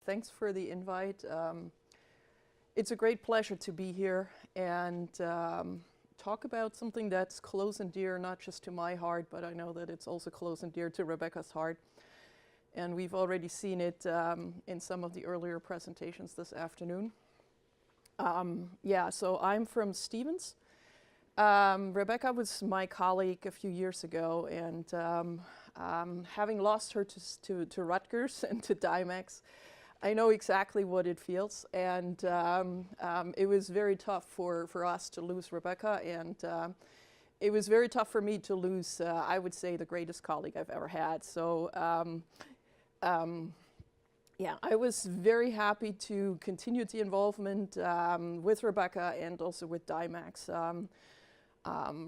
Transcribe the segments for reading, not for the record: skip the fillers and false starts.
Thanks for the invite. It's a great pleasure to be here and talk about something that's close and dear, not just to my heart, but I know that it's also close and dear to Rebecca's heart. And we've already seen it in some of the earlier presentations this afternoon. So I'm from Stevens. Rebecca was my colleague a few years ago, and having lost her to Rutgers and to DIMACS, I know exactly what it feels, and it was very tough for us to lose Rebecca, and it was very tough for me to lose, I would say, the greatest colleague I've ever had. So I was very happy to continue the involvement with Rebecca and also with DIMACS.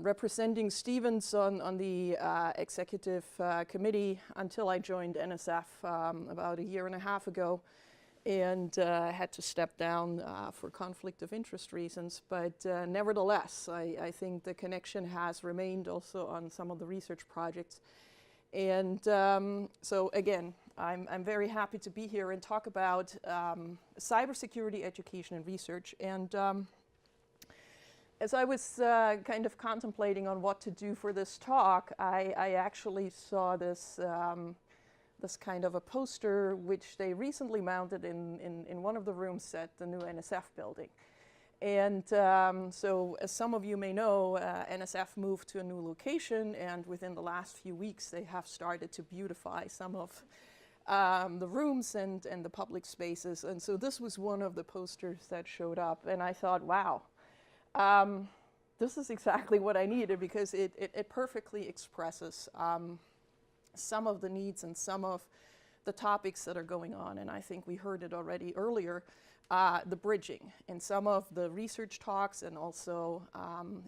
Representing Stevens on the executive committee until I joined NSF about a year and a half ago, and had to step down for conflict of interest reasons. But nevertheless, I think the connection has remained also on some of the research projects. And so again, I'm very happy to be here and talk about cybersecurity education and research. And as I was kind of contemplating on what to do for this talk, I actually saw this this kind of a poster which they recently mounted in one of the rooms at the new NSF building. And so as some of you may know, NSF moved to a new location, and within the last few weeks they have started to beautify some of the rooms and the public spaces. And so this was one of the posters that showed up, and I thought, wow, this is exactly what I needed, because it perfectly expresses some of the needs and some of the topics that are going on. And I think we heard it already earlier, the bridging in some of the research talks, and also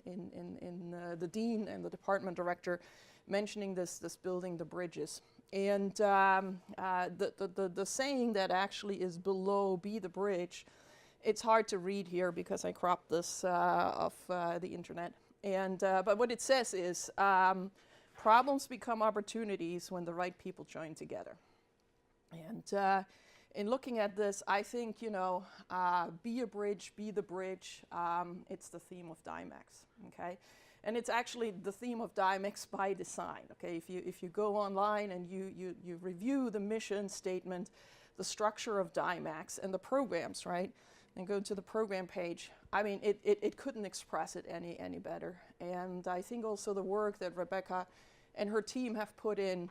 in the dean and the department director mentioning this building the bridges. And the saying that actually is below "be the bridge," it's hard to read here because I cropped this off the internet. And but what it says is, problems become opportunities when the right people join together. And in looking at this, I think, be a bridge, be the bridge. It's the theme of DIMACS, okay? And it's actually the theme of DIMACS by design, okay? If you go online and you review the mission statement, the structure of DIMACS and the programs, right? And go to the program page, I mean, it couldn't express it any better. And I think also the work that Rebecca and her team have put in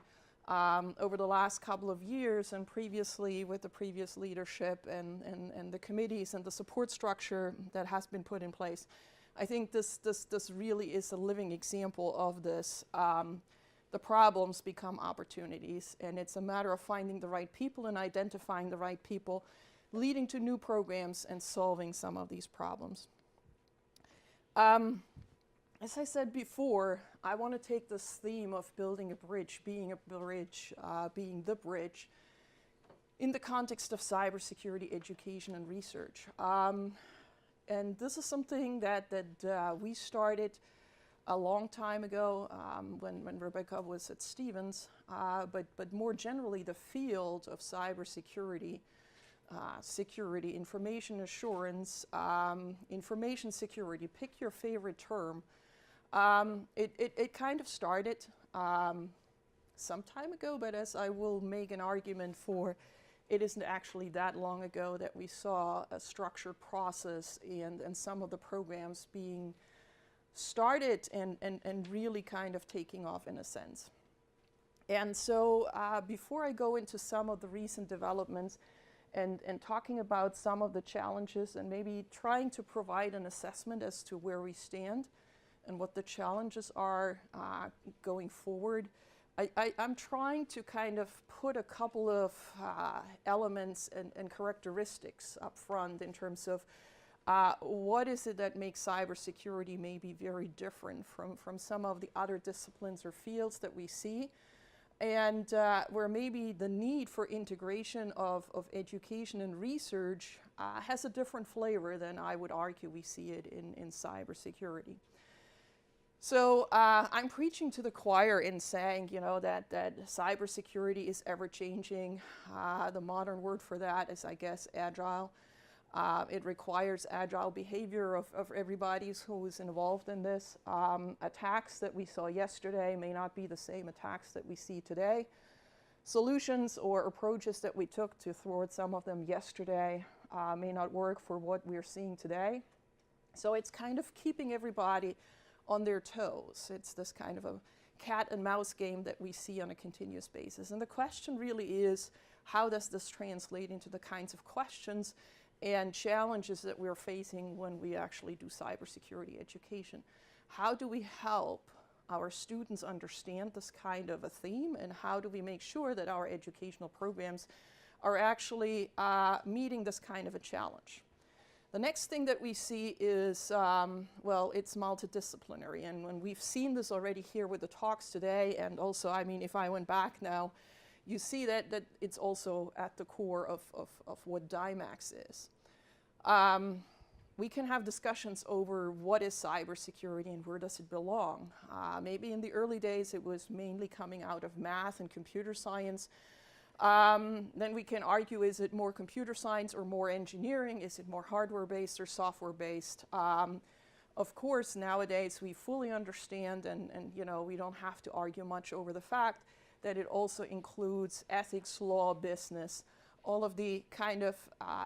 over the last couple of years, and previously with the previous leadership and the committees and the support structure that has been put in place, I think this really is a living example of this. The problems become opportunities, and it's a matter of finding the right people and identifying the right people, leading to new programs and solving some of these problems. As I said before, I want to take this theme of building a bridge, being the bridge, in the context of cybersecurity education and research. And this is something that we started a long time ago when Rebecca was at Stevens, but more generally the field of cybersecurity, security, information assurance, information security, pick your favorite term. It kind of started some time ago, but as I will make an argument for, it isn't actually that long ago that we saw a structured process and some of the programs being started and really kind of taking off in a sense. And so before I go into some of the recent developments and talking about some of the challenges and maybe trying to provide an assessment as to where we stand and what the challenges are going forward, I'm trying to kind of put a couple of elements and characteristics up front in terms of what is it that makes cybersecurity maybe very different from some of the other disciplines or fields that we see, and where maybe the need for integration of education and research has a different flavor than I would argue we see it in cybersecurity. So I'm preaching to the choir in saying, you know, that cybersecurity is ever changing. The modern word for that is, I guess, agile. It requires agile behavior of everybody who is involved in this. Attacks that we saw yesterday may not be the same attacks that we see today. Solutions or approaches that we took to thwart some of them yesterday may not work for what we're seeing today. So it's kind of keeping everybody on their toes. It's this kind of a cat and mouse game that we see on a continuous basis. And the question really is, how does this translate into the kinds of questions and challenges that we're facing when we actually do cybersecurity education? How do we help our students understand this kind of a theme, and how do we make sure that our educational programs are actually meeting this kind of a challenge? The next thing that we see is, well, it's multidisciplinary, and when we've seen this already here with the talks today, and also, I mean, if I went back now, you see that it's also at the core of what DIMACS is. We can have discussions over what is cybersecurity and where does it belong. Maybe in the early days it was mainly coming out of math and computer science. Then we can argue, is it more computer science or more engineering? Is it more hardware-based or software-based? Of course, nowadays we fully understand, and you know, we don't have to argue much over the fact that it also includes ethics, law, business, all of the kind of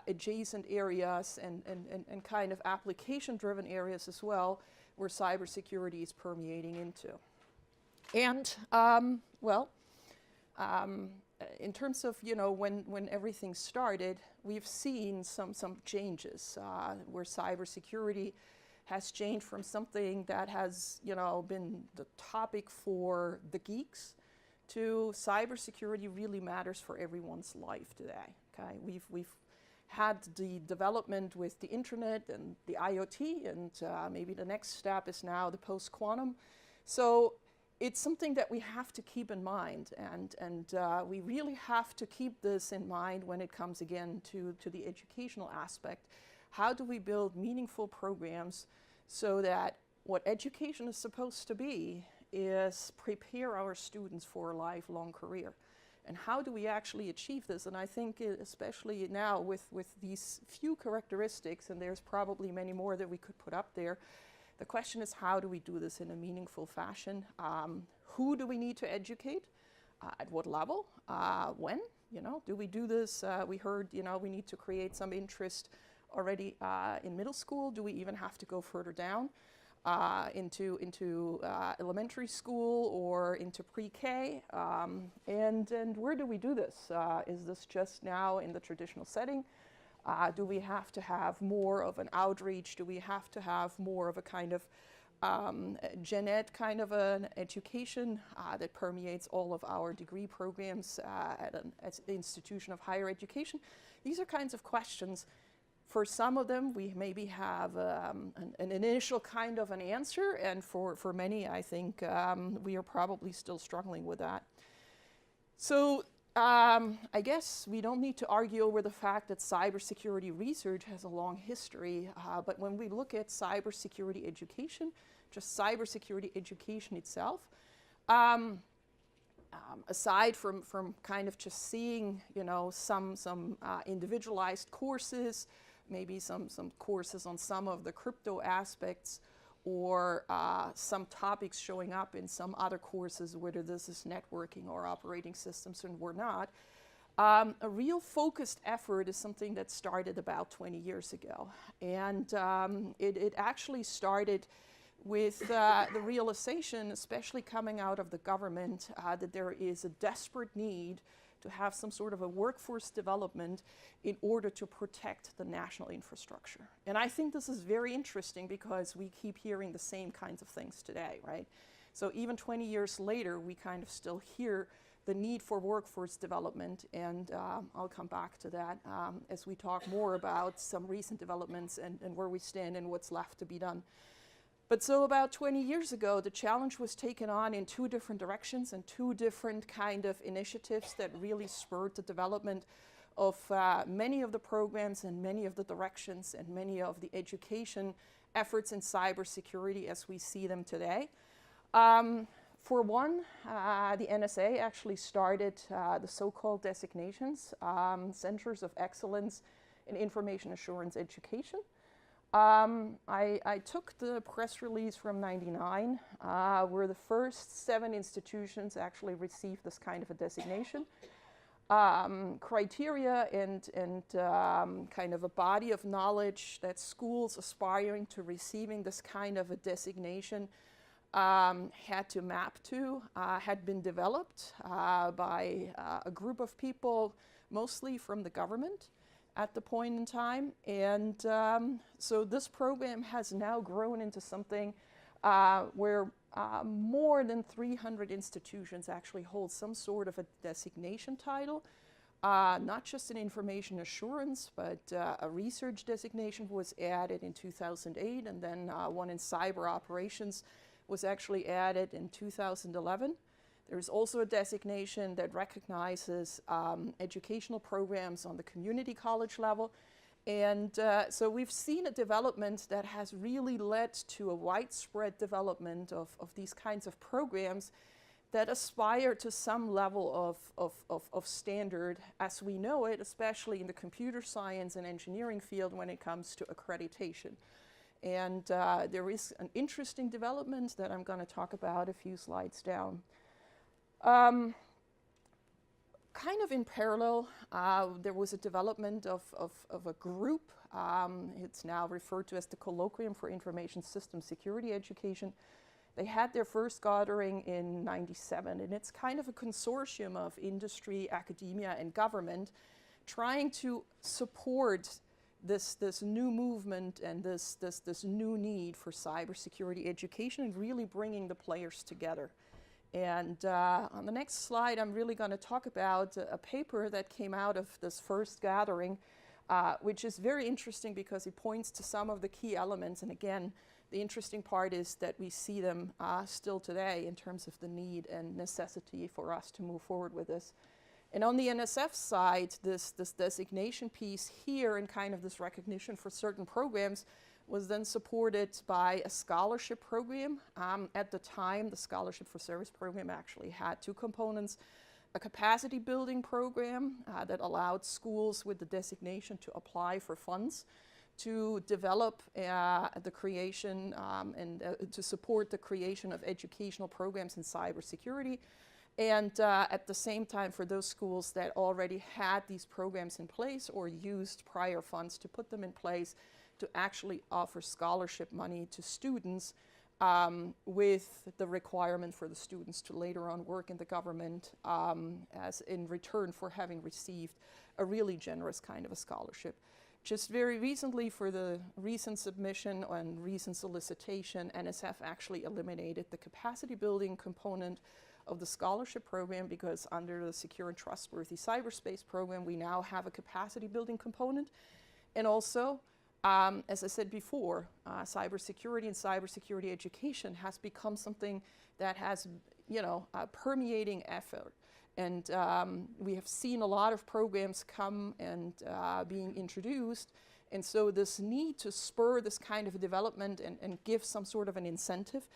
adjacent areas and kind of application-driven areas as well, where cybersecurity is permeating into. And, well, in terms of, you know, when everything started, we've seen some changes where cybersecurity has changed from something that has, you know, been the topic for the geeks to cybersecurity really matters for everyone's life today. Okay, we've had the development with the internet and the IoT, and maybe the next step is now the post-quantum. So it's something that we have to keep in mind, and we really have to keep this in mind when it comes again to the educational aspect. How do we build meaningful programs so that what education is supposed to be is prepare our students for a lifelong career? And how do we actually achieve this? And I think especially now with these few characteristics, and there's probably many more that we could put up there, the question is, how do we do this in a meaningful fashion? Who do we need to educate? At what level? When? You know, do we do this? We heard, you know, we need to create some interest already in middle school. Do we even have to go further down into elementary school or into pre-K? And where do we do this? Is this just now in the traditional setting? Do we have to have more of an outreach? Do we have to have more of a kind of gen ed kind of an education that permeates all of our degree programs at an institution of higher education? These are kinds of questions. For some of them, we maybe have an initial kind of an answer, and for many, I think we are probably still struggling with that. So I guess we don't need to argue over the fact that cybersecurity research has a long history, but when we look at cybersecurity education, just cybersecurity education itself, aside from kind of just seeing, you know, some individualized courses, maybe some courses on some of the crypto aspects, or some topics showing up in some other courses, whether this is networking or operating systems and we're not. A real focused effort is something that started about 20 years ago. And it actually started with the realization, especially coming out of the government, that there is a desperate need to have some sort of a workforce development in order to protect the national infrastructure. And I think this is very interesting because we keep hearing the same kinds of things today, right? So even 20 years later, we kind of still hear the need for workforce development, and I'll come back to that as we talk more about some recent developments and where we stand and what's left to be done. But so about 20 years ago, the challenge was taken on in two different directions and two different kind of initiatives that really spurred the development of many of the programs and many of the directions and many of the education efforts in cybersecurity as we see them today. For one, the NSA actually started the so-called designations, Centers of Excellence in Information Assurance Education. I took the press release from '99, where the first 7 institutions actually received this kind of a designation. Criteria and kind of a body of knowledge that schools aspiring to receiving this kind of a designation had to map to, had been developed by a group of people, mostly from the government at the point in time. And so this program has now grown into something where more than 300 institutions actually hold some sort of a designation title. Not just in information assurance, but a research designation was added in 2008, and then one in cyber operations was actually added in 2011. There is also a designation that recognizes educational programs on the community college level. And so we've seen a development that has really led to a widespread development of these kinds of programs that aspire to some level of standard as we know it, especially in the computer science and engineering field when it comes to accreditation. And there is an interesting development that I'm going to talk about a few slides down. Kind of in parallel, there was a development of a group. It's now referred to as the Colloquium for Information System Security Education. They had their first gathering in '97, and it's kind of a consortium of industry, academia, and government trying to support this new movement and this new need for cybersecurity education and really bringing the players together. And on the next slide, I'm really going to talk about a paper that came out of this first gathering, which is very interesting because it points to some of the key elements. And again, the interesting part is that we see them still today in terms of the need and necessity for us to move forward with this. And on the NSF side, this designation piece here and kind of this recognition for certain programs was then supported by a scholarship program. At the time, the Scholarship for Service program actually had 2 components: a capacity building program that allowed schools with the designation to apply for funds to develop the creation and to support the creation of educational programs in cybersecurity. And at the same time, for those schools that already had these programs in place or used prior funds to put them in place, to actually offer scholarship money to students with the requirement for the students to later on work in the government as in return for having received a really generous kind of a scholarship. Just very recently, for the recent submission and recent solicitation, NSF actually eliminated the capacity building component of the scholarship program because under the Secure and Trustworthy Cyberspace program, we now have a capacity building component. And also, as I said before, cybersecurity and cybersecurity education has become something that has, a permeating effort. And we have seen a lot of programs come and being introduced. And so this need to spur this kind of a development and give some sort of an incentive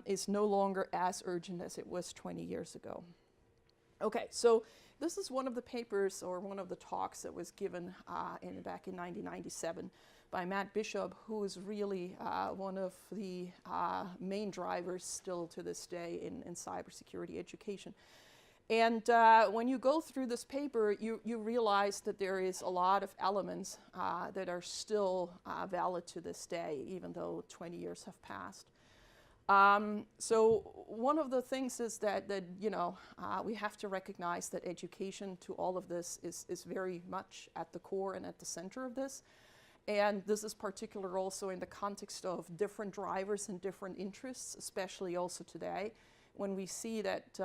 is no longer as urgent as it was 20 years ago. Okay, so this is one of the papers or one of the talks that was given back in 1997 by Matt Bishop, who is really one of the main drivers still to this day in cybersecurity education. And when you go through this paper, you realize that there is a lot of elements that are still valid to this day, even though 20 years have passed. So one of the things is that we have to recognize that education to all of this is very much at the core and at the center of this. And this is particular also in the context of different drivers and different interests, especially also today, when we see that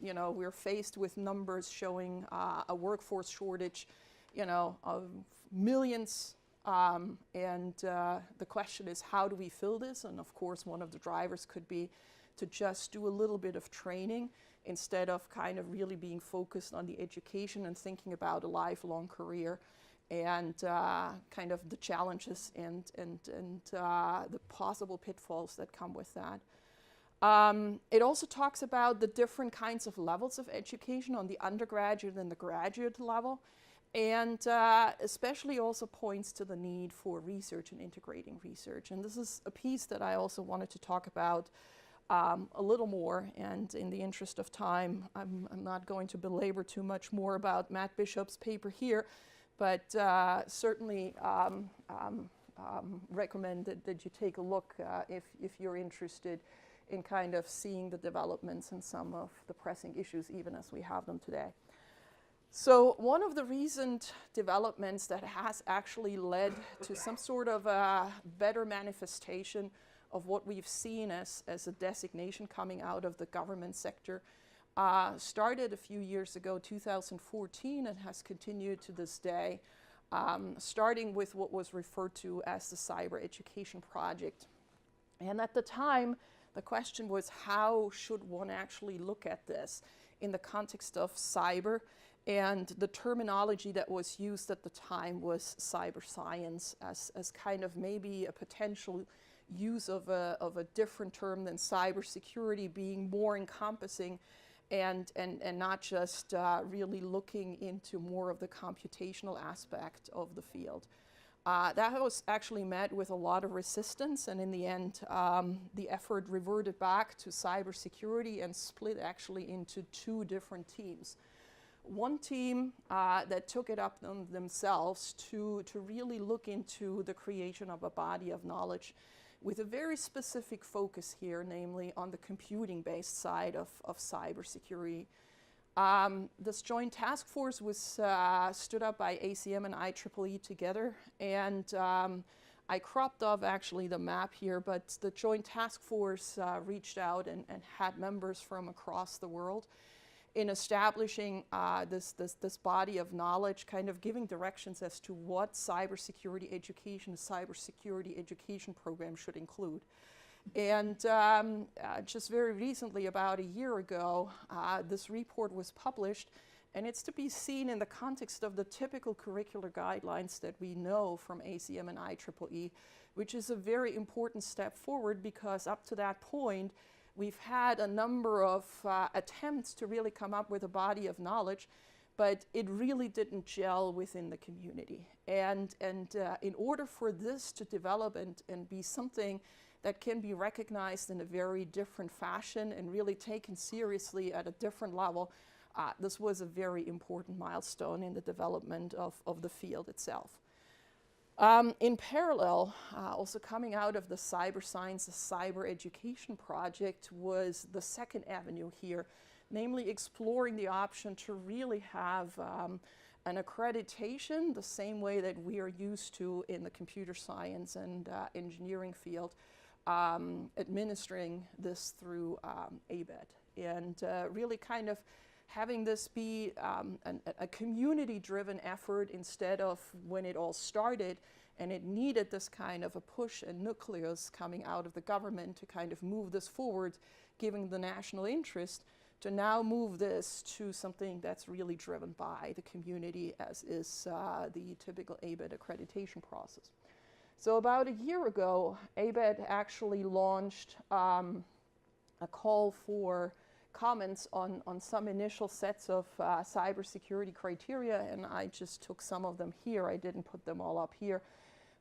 we're faced with numbers showing a workforce shortage, of millions. And the question is, how do we fill this? And of course, one of the drivers could be to just do a little bit of training instead of kind of really being focused on the education and thinking about a lifelong career. and kind of the challenges and the possible pitfalls that come with that. It also talks about the different kinds of levels of education on the undergraduate and the graduate level, and especially also points to the need for research and integrating research. And this is a piece that I also wanted to talk about a little more, and in the interest of time, I'm not going to belabor too much more about Matt Bishop's paper here, but certainly recommend that you take a look if you're interested in kind of seeing the developments in some of the pressing issues even as we have them today. So one of the recent developments that has actually led to some sort of a better manifestation of what we've seen as a designation coming out of the government sector started a few years ago, 2014, and has continued to this day, starting with what was referred to as the Cyber Education Project. And at the time, the question was, how should one actually look at this in the context of cyber? And the terminology that was used at the time was cyber science as kind of maybe a potential use of a different term than cybersecurity, being more encompassing and not just really looking into more of the computational aspect of the field. That was actually met with a lot of resistance, and in the end, the effort reverted back to cybersecurity and split actually into two different teams. One team that took it up themselves to really look into the creation of a body of knowledge with a very specific focus here, namely on the computing-based side of cybersecurity. This joint task force was stood up by ACM and IEEE together, and I cropped off actually the map here, but the joint task force reached out and had members from across the world in establishing this body of knowledge, kind of giving directions as to what cybersecurity education program should include. And just very recently, about a year ago, this report was published, and it's to be seen in the context of the typical curricular guidelines that we know from ACM and IEEE, which is a very important step forward because up to that point, we've had a number of attempts to really come up with a body of knowledge, but it really didn't gel within the community. And in order for this to develop and be something that can be recognized in a very different fashion and really taken seriously at a different level, this was a very important milestone in the development of the field itself. In parallel, also coming out of the cyber science, the cyber education project was the second avenue here, namely exploring the option to really have an accreditation the same way that we are used to in the computer science and engineering field, administering this through ABET, and really kind of having this be a community-driven effort instead of when it all started, and it needed this kind of a push and nucleus coming out of the government to kind of move this forward, given the national interest, to now move this to something that's really driven by the community, as is the typical ABET accreditation process. So about a year ago, ABET actually launched a call for comments on some initial sets of cybersecurity criteria, and I just took some of them here. I didn't put them all up here.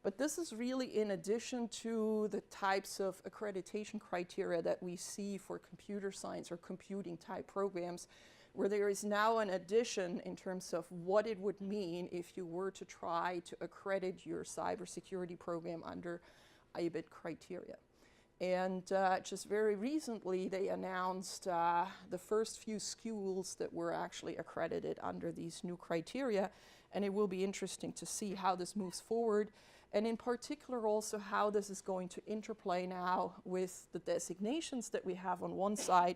But this is really in addition to the types of accreditation criteria that we see for computer science or computing type programs, where there is now an addition in terms of what it would mean if you were to try to accredit your cybersecurity program under ABET criteria. And just very recently, they announced the first few schools that were actually accredited under these new criteria, and it will be interesting to see how this moves forward, and in particular also how this is going to interplay now with the designations that we have on one side,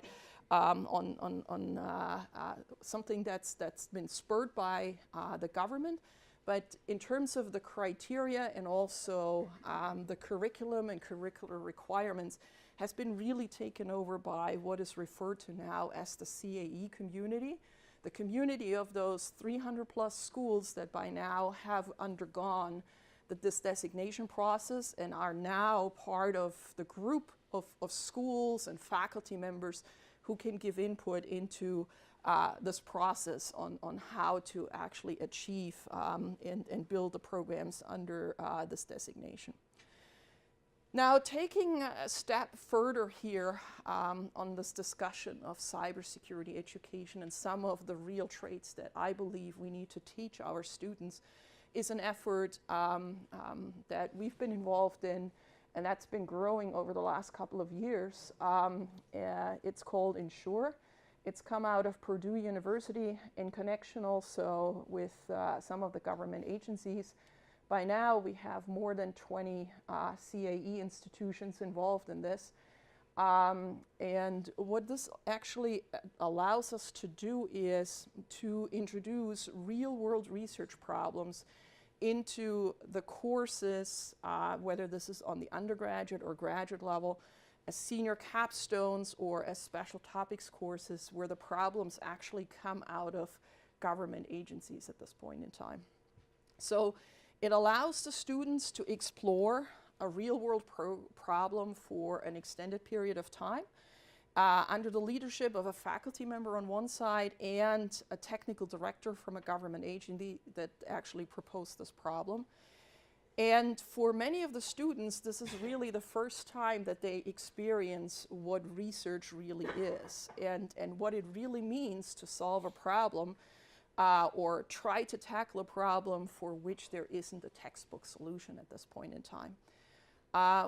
something that's been spurred by the government. But in terms of the criteria and also the curriculum and curricular requirements has been really taken over by what is referred to now as the CAE community. the community of those 300 plus schools that by now have undergone this designation process and are now part of the group of schools and faculty members who can give input into this process on how to actually achieve and build the programs under this designation. Now, taking a step further here on this discussion of cybersecurity education and some of the real traits that I believe we need to teach our students is an effort that we've been involved in, and that's been growing over the last couple of years. It's called Ensure. It's come out of Purdue University in connection also with some of the government agencies. By now, we have more than 20 CAE institutions involved in this. And what this actually allows us to do is to introduce real-world research problems into the courses, whether this is on the undergraduate or graduate level, as senior capstones or as special topics courses where the problems actually come out of government agencies at this point in time. So it allows the students to explore a real-world problem for an extended period of time under the leadership of a faculty member on one side and a technical director from a government agency that actually proposed this problem. And for many of the students, this is really the first time that they experience what research really is and what it really means to solve a problem or try to tackle a problem for which there isn't a textbook solution at this point in time.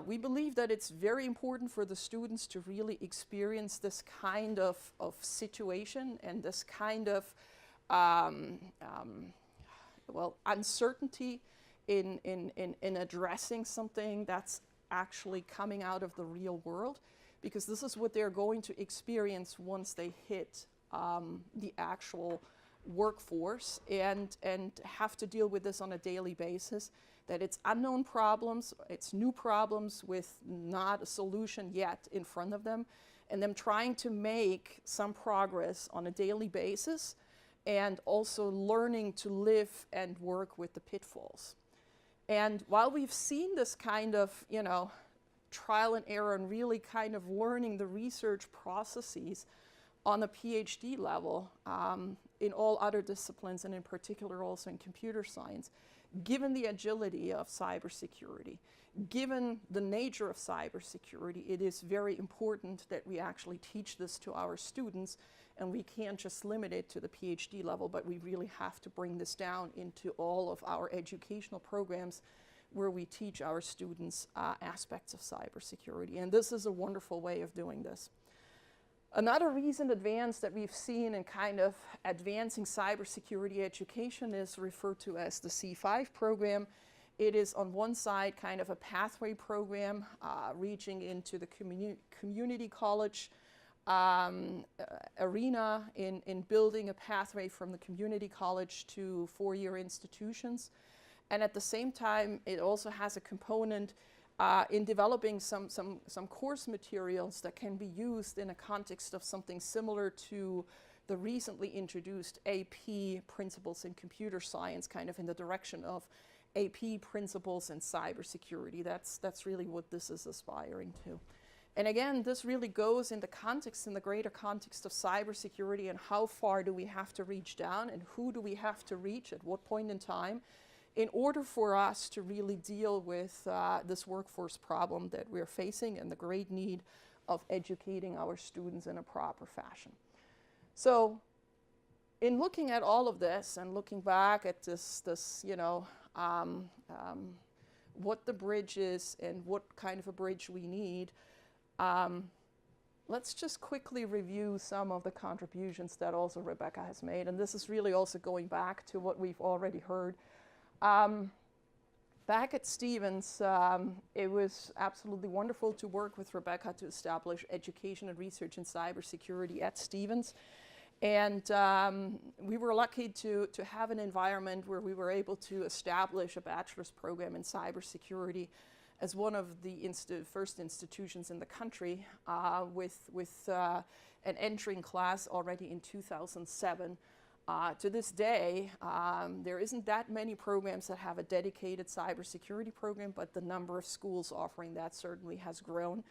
We believe that it's very important for the students to really experience this kind of situation and this kind of uncertainty in addressing something that's actually coming out of the real world, because this is what they're going to experience once they hit the actual workforce and have to deal with this on a daily basis. That it's unknown problems, it's new problems with not a solution yet in front of them, and them trying to make some progress on a daily basis, and also learning to live and work with the pitfalls. And while we've seen this kind of, trial and error and really kind of learning the research processes on a PhD level in all other disciplines, and in particular also in computer science, given the agility of cybersecurity, given the nature of cybersecurity, it is very important that we actually teach this to our students, and we can't just limit it to the PhD level, but we really have to bring this down into all of our educational programs where we teach our students aspects of cybersecurity. And this is a wonderful way of doing this. Another recent advance that we've seen in kind of advancing cybersecurity education is referred to as the C5 program. It is on one side kind of a pathway program reaching into the community college arena in building a pathway from the community college to four-year institutions. And at the same time, it also has a component in developing some course materials that can be used in a context of something similar to the recently introduced AP Principles in Computer Science, kind of in the direction of AP Principles in Cybersecurity. That's really what this is aspiring to. And again, this really goes in the context, in the greater context of cybersecurity, and how far do we have to reach down, and who do we have to reach at what point in time, in order for us to really deal with this workforce problem that we're facing and the great need of educating our students in a proper fashion. So in looking at all of this and looking back at what the bridge is and what kind of a bridge we need, let's just quickly review some of the contributions that also Rebecca has made. And this is really also going back to what we've already heard. Back at Stevens, it was absolutely wonderful to work with Rebecca to establish education and research in cybersecurity at Stevens. And we were lucky to have an environment where we were able to establish a bachelor's program in cybersecurity as one of the first institutions in the country with an entering class already in 2007. To this day, there isn't that many programs that have a dedicated cybersecurity program, but the number of schools offering that certainly has grown.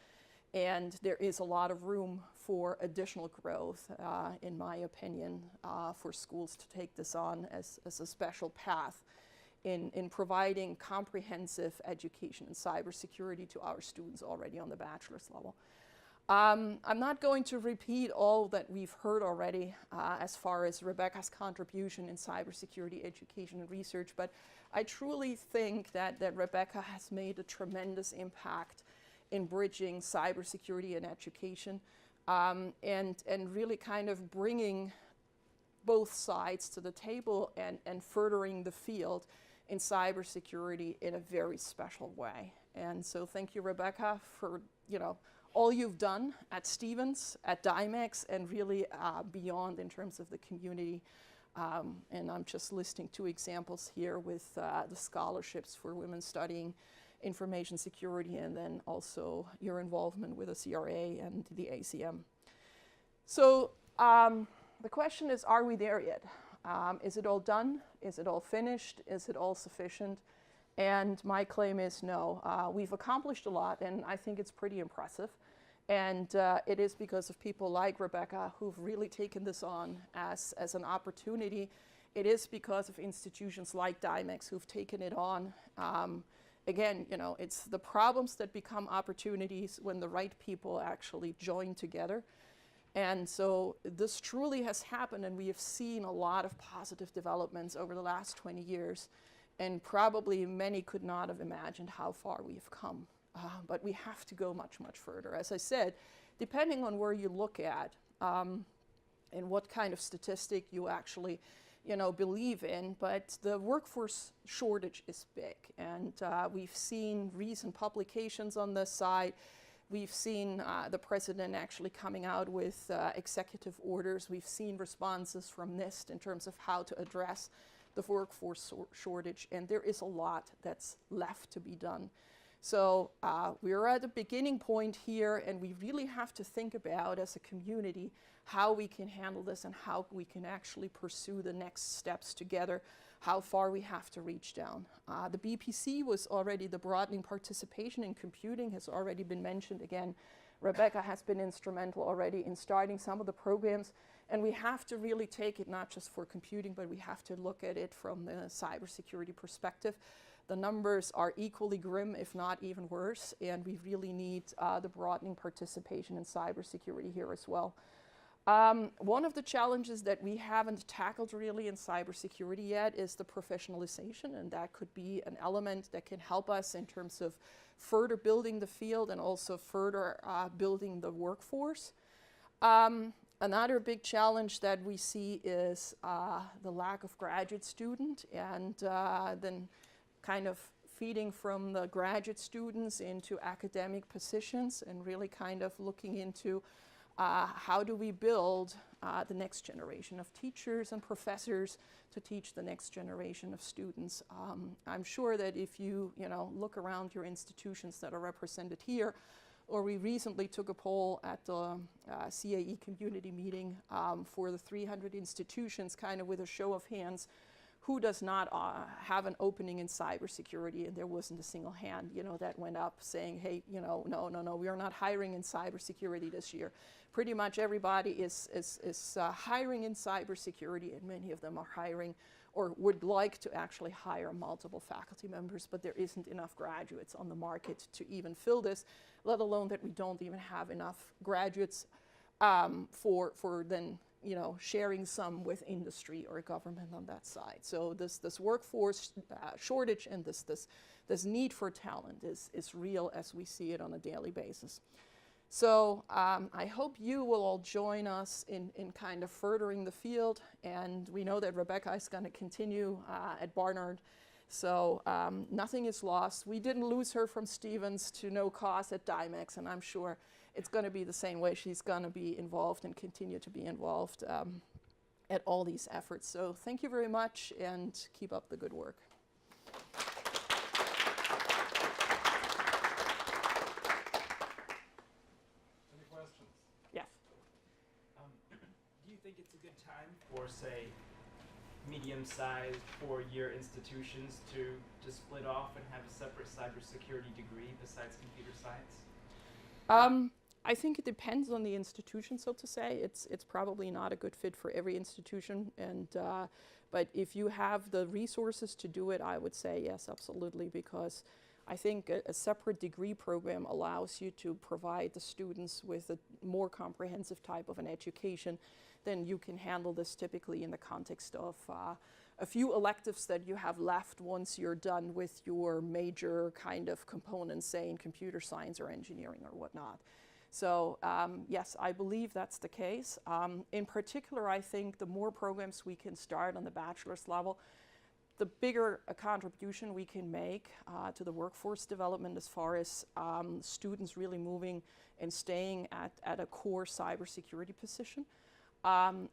And there is a lot of room for additional growth, in my opinion, for schools to take this on as a special path in providing comprehensive education in cybersecurity to our students already on the bachelor's level. I'm not going to repeat all that we've heard already as far as Rebecca's contribution in cybersecurity education and research, but I truly think that Rebecca has made a tremendous impact in bridging cybersecurity and education, and really kind of bringing both sides to the table and furthering the field in cybersecurity in a very special way. And so thank you, Rebecca, for all you've done at Stevens, at DIMACS, and really beyond in terms of the community. And I'm just listing 2 examples here with the scholarships for women studying information security, and then also your involvement with the CRA and the ACM. So the question is, are we there yet? Is it all done? Is it all finished? Is it all sufficient? And my claim is no. We've accomplished a lot, and I think it's pretty impressive. And it is because of people like Rebecca who've really taken this on as an opportunity. It is because of institutions like DIMACS who've taken it on. Again, it's the problems that become opportunities when the right people actually join together. And so this truly has happened, and we have seen a lot of positive developments over the last 20 years. And probably many could not have imagined how far we've come. But we have to go much, much further. As I said, depending on where you look at and what kind of statistic you actually believe in, but the workforce shortage is big. And we've seen recent publications on this side. We've seen the president actually coming out with executive orders. We've seen responses from NIST in terms of how to address the workforce shortage, and there is a lot that's left to be done. So we're at a beginning point here, and we really have to think about, as a community, how we can handle this and how we can actually pursue the next steps together, how far we have to reach down. The BPC was already, the broadening participation in computing has already been mentioned again. Rebecca has been instrumental already in starting some of the programs, and we have to really take it not just for computing, but we have to look at it from the cybersecurity perspective. The numbers are equally grim, if not even worse, and we really need the broadening participation in cybersecurity here as well. One of the challenges that we haven't tackled really in cybersecurity yet is the professionalization, and that could be an element that can help us in terms of further building the field and also further building the workforce. Another big challenge that we see is the lack of graduate student, and then kind of feeding from the graduate students into academic positions, and really kind of looking into how do we build the next generation of teachers and professors to teach the next generation of students. I'm sure that if you look around your institutions that are represented here, or we recently took a poll at the CAE community meeting for the 300 institutions, kind of with a show of hands, who does not have an opening in cybersecurity? And there wasn't a single hand, that went up saying, hey, no, we are not hiring in cybersecurity this year. Pretty much everybody is hiring in cybersecurity, and many of them are hiring or would like to actually hire multiple faculty members, but there isn't enough graduates on the market to even fill this, let alone that we don't even have enough graduates for then sharing some with industry or government on that side. So this workforce shortage and this need for talent is real as we see it on a daily basis. So I hope you will all join us in kind of furthering the field, and we know that Rebecca is going to continue at Barnard. So nothing is lost. We didn't lose her from Stevens to no cause at DIMACS, and I'm sure it's going to be the same way. She's going to be involved and continue to be involved at all these efforts. So thank you very much, and keep up the good work. Any questions? Yes. Do you think it's a good time for, say, medium-sized four-year institutions to split off and have a separate cybersecurity degree besides computer science? I think it depends on the institution, so to say. It's probably not a good fit for every institution, and but if you have the resources to do it, I would say yes, absolutely, because I think a separate degree program allows you to provide the students with a more comprehensive type of an education. Then you can handle this typically in the context of a few electives that you have left once you're done with your major kind of components, say in computer science or engineering or whatnot. So yes, I believe that's the case. In particular, I think the more programs we can start on the bachelor's level, the bigger a contribution we can make to the workforce development as far as students really moving and staying at a core cybersecurity position.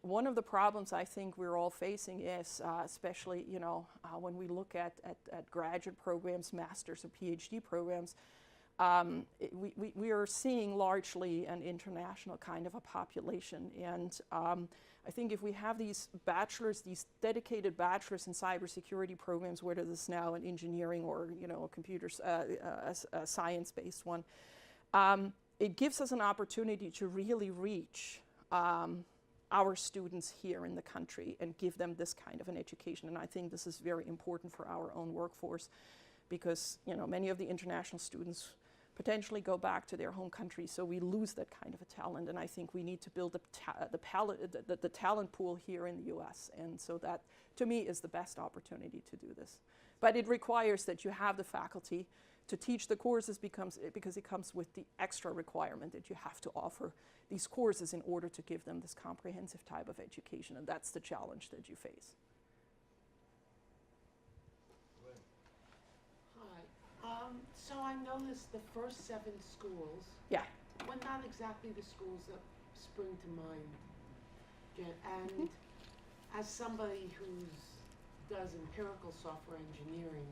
One of the problems I think we're all facing is, especially when we look at graduate programs, master's or PhD programs, we are seeing largely an international kind of a population, and I think if we have these bachelors, these dedicated bachelors in cybersecurity programs, whether this is now an engineering or a computer a science-based one, it gives us an opportunity to really reach our students here in the country and give them this kind of an education. And I think this is very important for our own workforce, because many of the international students potentially go back to their home country, so we lose that kind of a talent. And I think we need to build the talent pool here in the US. And so that, to me, is the best opportunity to do this. But it requires that you have the faculty to teach the courses, because it comes with the extra requirement that you have to offer these courses in order to give them this comprehensive type of education. And that's the challenge that you face. So I noticed the first 7 schools, Yeah. well, not exactly the schools that spring to mind, Jen, and as somebody who does empirical software engineering,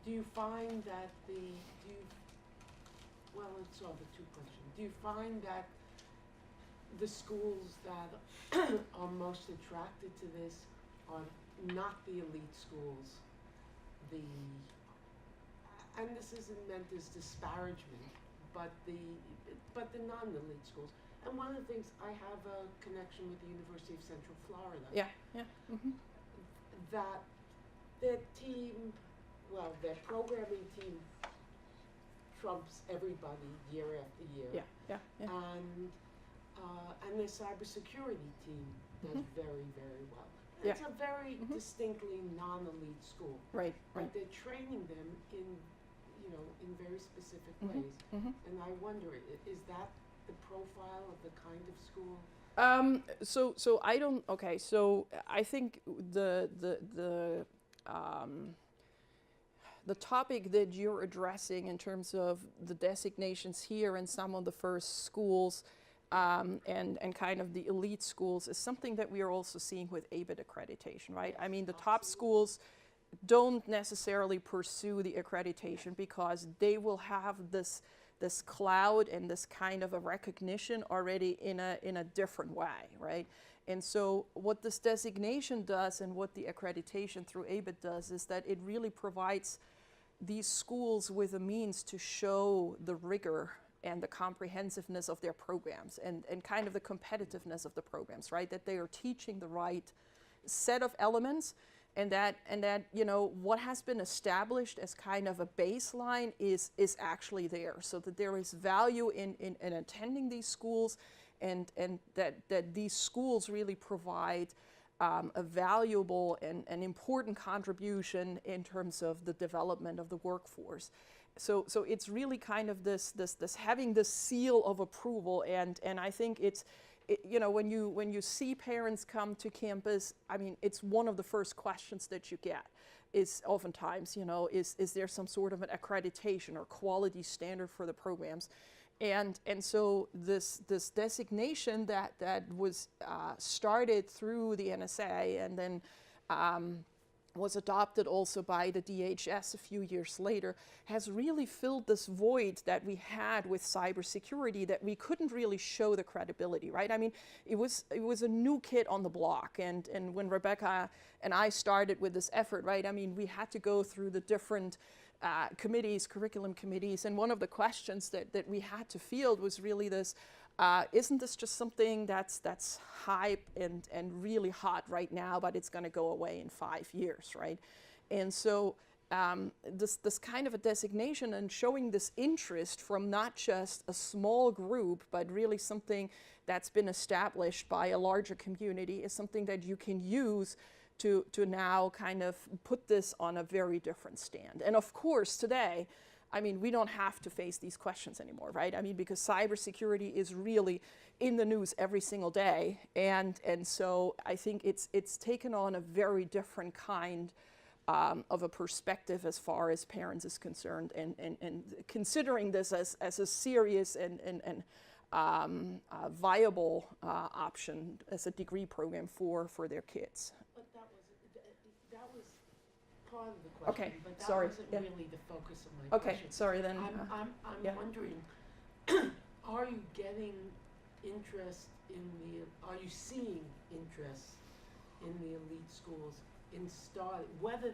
do you find that well, it's sort of a 2 question. Do you find that the schools that are most attracted to this are not the elite schools, and this isn't meant as disparagement, but the non-elite schools. And one of the things, I have a connection with the University of Central Florida. Yeah, yeah. Mm-hmm. That their team, well, their programming team trumps everybody year after year. Yeah, yeah, yeah. And their cybersecurity team does very, very well. Yeah. It's a very distinctly non-elite school. Right, But right. they're training them in very specific ways. And I wonder, is that the profile of the kind of school? So I don't. Okay, so I think the topic that you're addressing in terms of the designations here and some of the first schools and kind of the elite schools is something that we are also seeing with ABIT accreditation, right? I mean, the top schools don't necessarily pursue the accreditation because they will have this cloud and this kind of a recognition already in a different way, right? And so what this designation does and what the accreditation through ABIT does is that it really provides these schools with a means to show the rigor and the comprehensiveness of their programs and kind of the competitiveness of the programs, right? That they are teaching the right set of elements, and that what has been established as kind of a baseline is actually there, so that there is value in attending these schools, and that these schools really provide a valuable and an important contribution in terms of the development of the workforce. So it's really kind of this having this seal of approval, and I think when you see parents come to campus, I mean, it's one of the first questions that you get is oftentimes, is there some sort of an accreditation or quality standard for the programs? And so this designation that was started through the NSA and then was adopted also by the DHS a few years later, has really filled this void that we had with cybersecurity, that we couldn't really show the credibility, right? I mean, it was a new kid on the block, and when Rebecca and I started with this effort, right? I mean, we had to go through the different committees, curriculum committees, and one of the questions that we had to field was really this: isn't this just something that's hype and really hot right now, but it's going to go away in 5 years, right? And so this kind of a designation and showing this interest from not just a small group, but really something that's been established by a larger community is something that you can use to now kind of put this on a very different stand. And of course, today, I mean, we don't have to face these questions anymore, right? I mean, because cybersecurity is really in the news every single day. And so I think it's taken on a very different kind of a perspective as far as parents is concerned, and considering this as a serious and viable option as a degree program for their kids. But that was part of the question, Okay, but that sorry, wasn't yeah. really the focus of my Okay, question. sorry then. I'm yeah. wondering, are you getting interest are you seeing interest in the elite schools in whether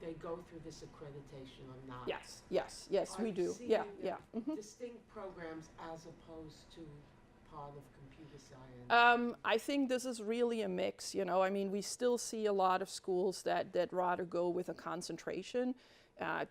they go through this accreditation or not? Yes, we do. Yeah. Distinct programs as opposed to part of computer science? I think this is really a mix, you know. I mean, we still see a lot of schools that rather go with a concentration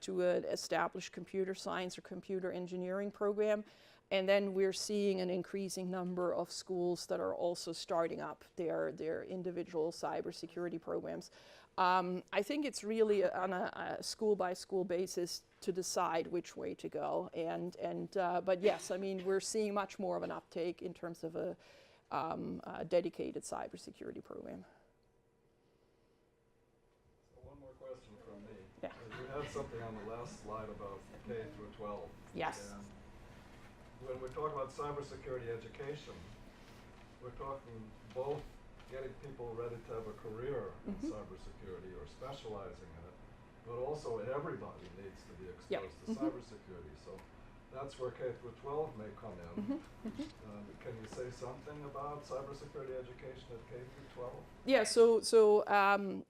to an established computer science or computer engineering program. And then we're seeing an increasing number of schools that are also starting up their individual cybersecurity programs. I think it's really on a school-by-school basis to decide which way to go. But yes, I mean, we're seeing much more of an uptake in terms of a dedicated cybersecurity program. So one more question from me. Yeah. You had something on the last slide about K through 12. Yes. And when we're talking about cybersecurity education, we're talking both getting people ready to have a career in cybersecurity or specializing in it, but also everybody needs to be exposed to cybersecurity. So that's where K through 12 may come in. Can you say something about cybersecurity education at K through 12? Yeah,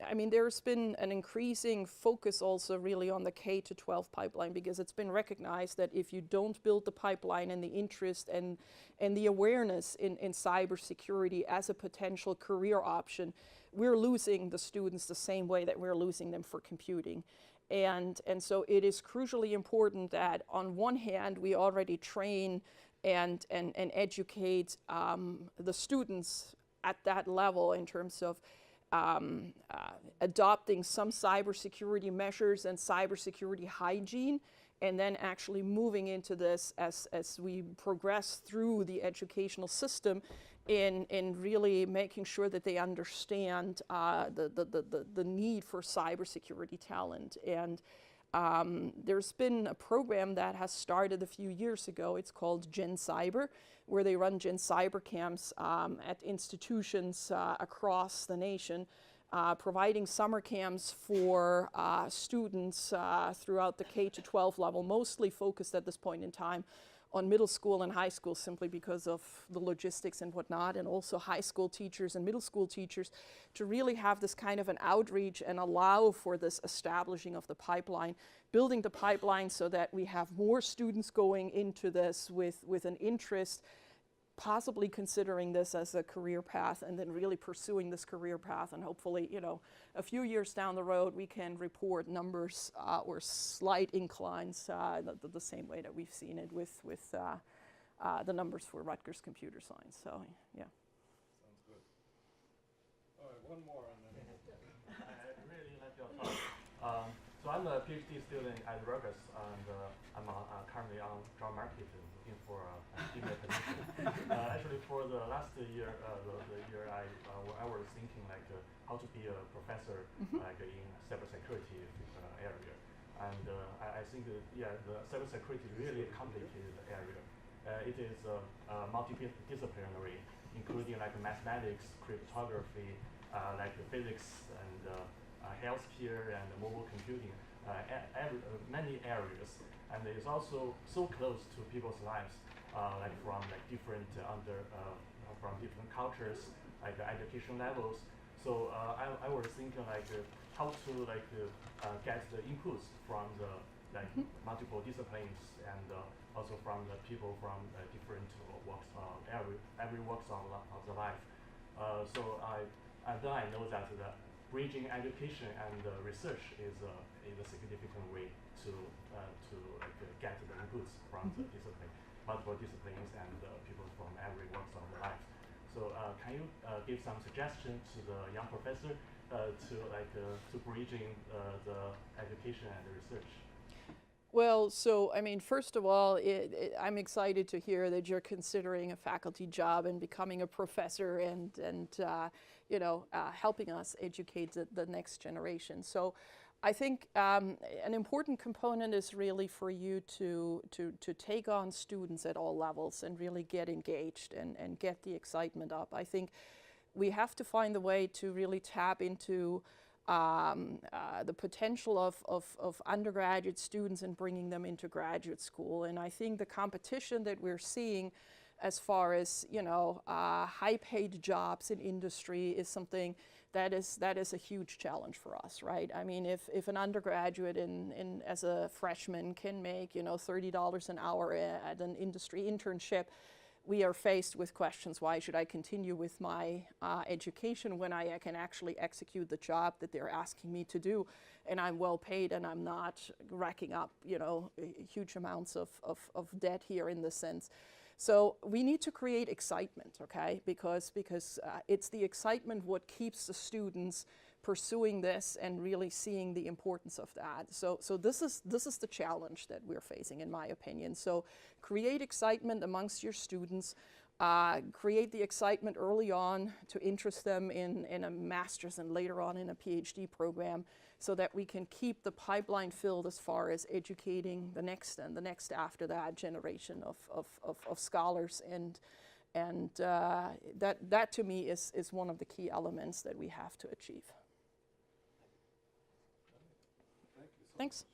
I mean, there's been an increasing focus also really on the K to 12 pipeline, because it's been recognized that if you don't build the pipeline and the interest and the awareness in cybersecurity as a potential career option, we're losing the students the same way that we're losing them for computing. And so it is crucially important that on one hand, we already train and educate the students at that level in terms of adopting some cybersecurity measures and cybersecurity hygiene, and then actually moving into this as we progress through the educational system in really making sure that they understand the need for cybersecurity talent. And there's been a program that has started a few years ago. It's called Gen Cyber, where they run Gen Cyber camps at institutions across the nation, providing summer camps for students throughout the K to 12 level, mostly focused at this point in time on middle school and high school, simply because of the logistics and whatnot, and also high school teachers and middle school teachers, to really have this kind of an outreach and allow for this establishing of the pipeline, building the pipeline so that we have more students going into this with an interest, possibly considering this as a career path, and then really pursuing this career path. And hopefully, you know, a few years down the road, we can report numbers or slight inclines the same way that we've seen it with the numbers for Rutgers computer science. So, yeah. Sounds good. All right, one more and then I really like your talk. So I'm a PhD student at Rutgers, and I'm currently on job market looking for a senior position. Actually, for the last year, the year I was thinking like how to be a professor like in cybersecurity area, and I think the cybersecurity is really a complicated area. It is multidisciplinary, including like mathematics, cryptography, like physics, and healthcare and mobile computing, many areas, and it's also so close to people's lives, like from like different from different cultures, like education levels. So I was thinking like how to like get the inputs from the like multiple disciplines and also from the people from different walks, every walks of the life. So then I know that the bridging education and research is a significant way to get the inputs from the discipline, multiple disciplines and people from every walks of the life. So can you give some suggestion to the young professor to bridging the education and the research? Well, so I mean, first of all, I'm excited to hear that you're considering a faculty job and becoming a professor and you know, helping us educate the next generation. So I think an important component is really for you to take on students at all levels and really get engaged and get the excitement up. I think we have to find a way to really tap into the potential of undergraduate students and bringing them into graduate school. And I think the competition that we're seeing as far as, you know, high-paid jobs in industry is something that is a huge challenge for us, right? I mean, if an undergraduate as a freshman can make, you know, $30 an hour at an industry internship, we are faced with questions: why should I continue with my education when I can actually execute the job that they're asking me to do, and I'm well paid and I'm not racking up, you know, huge amounts of debt here in this sense. So we need to create excitement, okay? Because it's the excitement what keeps the students pursuing this and really seeing the importance of that. So this is the challenge that we're facing, in my opinion. So create excitement amongst your students, create the excitement early on to interest them in a master's and later on in a PhD program, so that we can keep the pipeline filled as far as educating the next and the next after that generation of scholars. And that to me is one of the key elements that we have to achieve. Thank you so Thanks.